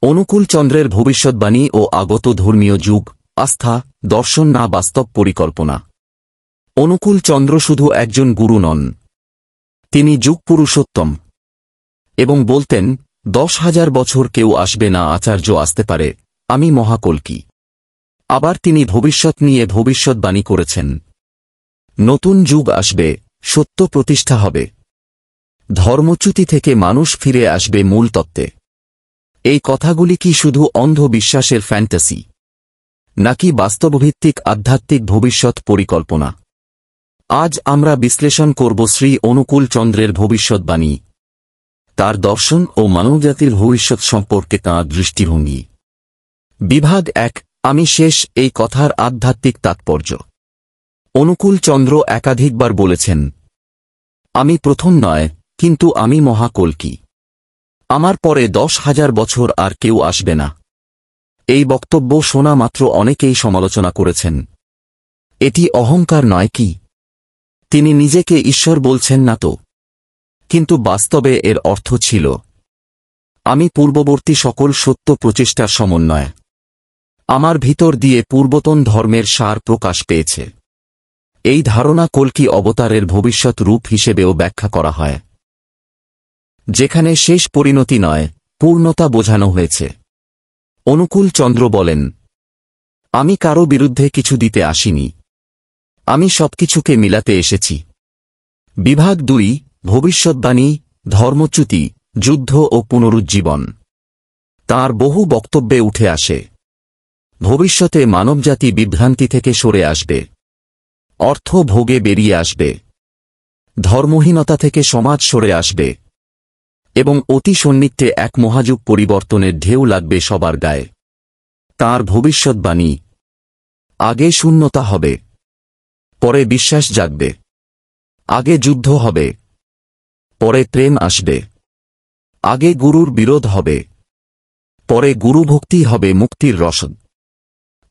অনুকূল চন্দ্রের ভবিষ্যৎবাণী ও আগত ধর্মীয় যুগ, আস্থা, দর্শন না বাস্তব পরিকল্পনা। অনুকূল চন্দ্র শুধু একজন গুরু নন, তিনি যুগ পুরুষোত্তম। এবং বলতেন, 10,000 বছর কেউ আসবে না, আচার্য আসতে পারে, আমি মহাকল্কি। আবার তিনি ভবিষ্যৎ নিয়ে ভবিষ্যৎবাণী করেছেন, নতুন যুগ আসবে, সত্য প্রতিষ্ঠা হবে, ধর্মচ্যুতি থেকে মানুষ ফিরে আসবে মূল তত্ত্বে। এই কথাগুলি কি শুধু অন্ধ বিশ্বাসের ফ্যান্টাসি, নাকি বাস্তবভিত্তিক আধ্যাত্মিক ভবিষ্যৎ পরিকল্পনা? আজ আমরা বিশ্লেষণ করব শ্রী অনুকূল চন্দ্রের ভবিষ্যৎবাণী, তার দর্শন ও মানবজাতির ভবিষ্যৎ সম্পর্কে তাঁর দৃষ্টিভঙ্গি। বিভাগ 1, আমি শেষ, এই কথার আধ্যাত্মিক তাৎপর্য। অনুকূল চন্দ্র একাধিকবার বলেছেন, আমি প্রথম নয়, কিন্তু আমি মহাকল্কি। আমার পরে 10,000 বছর আর কেউ আসবে না। এই বক্তব্য শোনা মাত্র অনেকেই সমালোচনা করেছেন। এটি অহংকার নয় কি? তিনি নিজেকে ঈশ্বর বলছেন না তো? কিন্তু বাস্তবে এর অর্থ ছিল, আমি পূর্ববর্তী সকল সত্য প্রচেষ্টার সমন্বয়। আমার ভিতর দিয়ে পূর্বতন ধর্মের সার প্রকাশ পেয়েছে। এই ধারণা কল্কি অবতারের ভবিষ্যৎ রূপ হিসেবেও ব্যাখ্যা করা হয়, যেখানে শেষ পরিণতি নয়, পূর্ণতা বোঝানো হয়েছে। অনুকূল চন্দ্র বলেন, আমি কারো বিরুদ্ধে কিছু দিতে আসিনি, আমি সবকিছুকে মিলাতে এসেছি। বিভাগ 2, ভবিষ্যৎবাণী, ধর্মচ্যুতি, যুদ্ধ ও পুনরুজ্জীবন। তাঁর বহু বক্তব্যে উঠে আসে, ভবিষ্যতে মানবজাতি বিভ্রান্তি থেকে সরে আসবে, অর্থ ভোগে বেরিয়ে আসবে, ধর্মহীনতা থেকে সমাজ সরে আসবে, এবং অতি সন্নিকটে এক মহাযুগ পরিবর্তনের ঢেউ লাগবে সবার গায়ে। তাঁর ভবিষ্যৎবাণী, আগে শূন্যতা হবে, পরে বিশ্বাস জাগবে, আগে যুদ্ধ হবে, পরে প্রেম আসবে, আগে গুরুর বিরোধ হবে, পরে গুরুভক্তি হবে মুক্তির রসদ।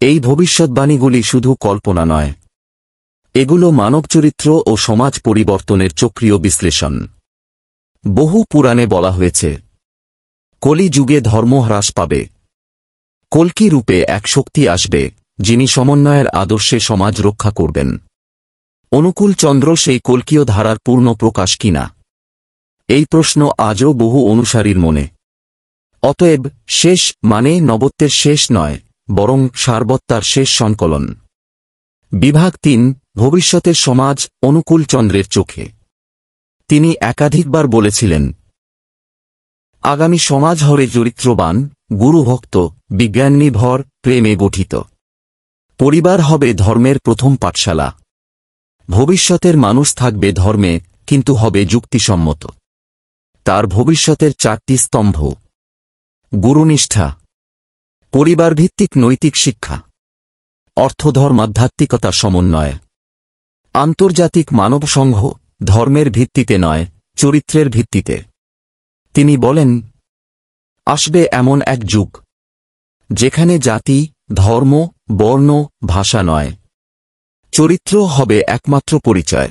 এই ভবিষ্যৎবাণীগুলি শুধু কল্পনা নয়, এগুলো মানব চরিত্র ও সমাজ পরিবর্তনের চক্রীয় বিশ্লেষণ। বহু পুরাণে বলা হয়েছে, কলি যুগে ধর্ম হ্রাস পাবে, কল্কি রূপে এক শক্তি আসবে, যিনি সমন্বয়ের আদর্শে সমাজ রক্ষা করবেন। অনুকূল চন্দ্র সেই কল্কীয় ধারার পূর্ণ প্রকাশ কিনা, এই প্রশ্ন আজও বহু অনুসারীর মনে। অতএব শেষ মানে নবত্বের শেষ নয়, বরং সারবত্তার শেষ সংকলন। বিভাগ 3, ভবিষ্যতের সমাজ, অনুকূল চন্দ্রের চোখে। তিনি একাধিকবার বলেছিলেন, আগামী সমাজ হবে চরিত্রবান, গুরুভক্ত, বিজ্ঞাননির্ভর, প্রেমে গঠিত। পরিবার হবে ধর্মের প্রথম পাঠশালা। ভবিষ্যতের মানুষ থাকবে ধর্মে, কিন্তু হবে যুক্তিসম্মত। তার ভবিষ্যতের 4টি স্তম্ভ: গুরুনিষ্ঠা, পরিবারভিত্তিক নৈতিক শিক্ষা, অর্থধর্ম আধ্যাত্মিকতা সমন্বয়, আন্তর্জাতিক মানব সংঘ, ধর্মের ভিত্তিতে নয়, চরিত্রের ভিত্তিতে। তিনি বলেন, আসবে এমন এক যুগ, যেখানে জাতি, ধর্ম, বর্ণ, ভাষা নয়, চরিত্র হবে একমাত্র পরিচয়।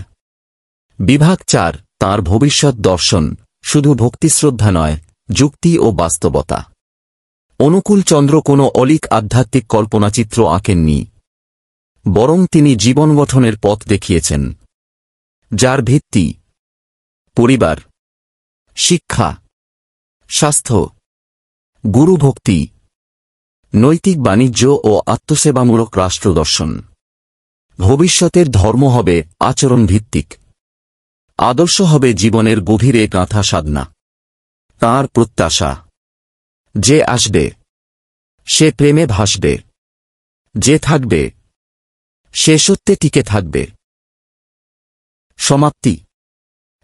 বিভাগ 4, তাঁর ভবিষ্যৎ দর্শন, শুধু ভক্তিশ্রদ্ধা নয়, যুক্তি ও বাস্তবতা। অনুকূল চন্দ্র কোনো অলিক আধ্যাত্মিক কল্পনাচিত্র আঁকেননি, বরং তিনি জীবন গঠনের পথ দেখিয়েছেন, যার ভিত্তি পরিবার, শিক্ষা, স্বাস্থ্য, গুরুভক্তি, নৈতিক বাণিজ্য ও আত্মসেবামূলক রাষ্ট্রদর্শন। ভবিষ্যতের ধর্ম হবে আচরণ ভিত্তিক, আদর্শ হবে জীবনের গভীরে গাঁথা সাধনা। তাঁর প্রত্যাশা, যে আসবে সে প্রেমে ভাসবে, যে থাকবে সে সত্যে টিকে থাকবে। সমাপ্তি।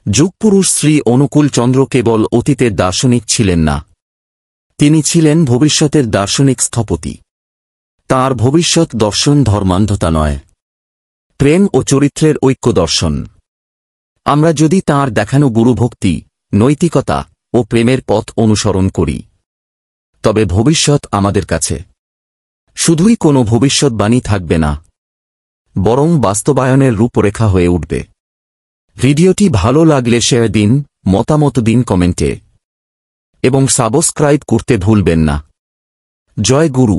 যুগপুরুষ শ্রী অনুকূল চন্দ্র কেবল অতীতের দার্শনিক ছিলেন না, তিনি ছিলেন ভবিষ্যতের দার্শনিক স্থপতি। তাঁর ভবিষ্যৎ দর্শন ধর্মান্ধতা নয়, প্রেম ও চরিত্রের ঐক্য দর্শন। আমরা যদি তাঁর দেখানো গুরুভক্তি, নৈতিকতা ও প্রেমের পথ অনুসরণ করি, তবে ভবিষ্যৎ আমাদের কাছে শুধুই কোনো ভবিষ্যৎবাণী থাকবে না, বরং বাস্তবায়নের রূপরেখা হয়ে উঠবে। ভিডিওটি ভালো লাগলে শেয়ার দিন, মতামত দিন কমেন্টে, এবং সাবস্ক্রাইব করতে ভুলবেন না। জয় গুরু।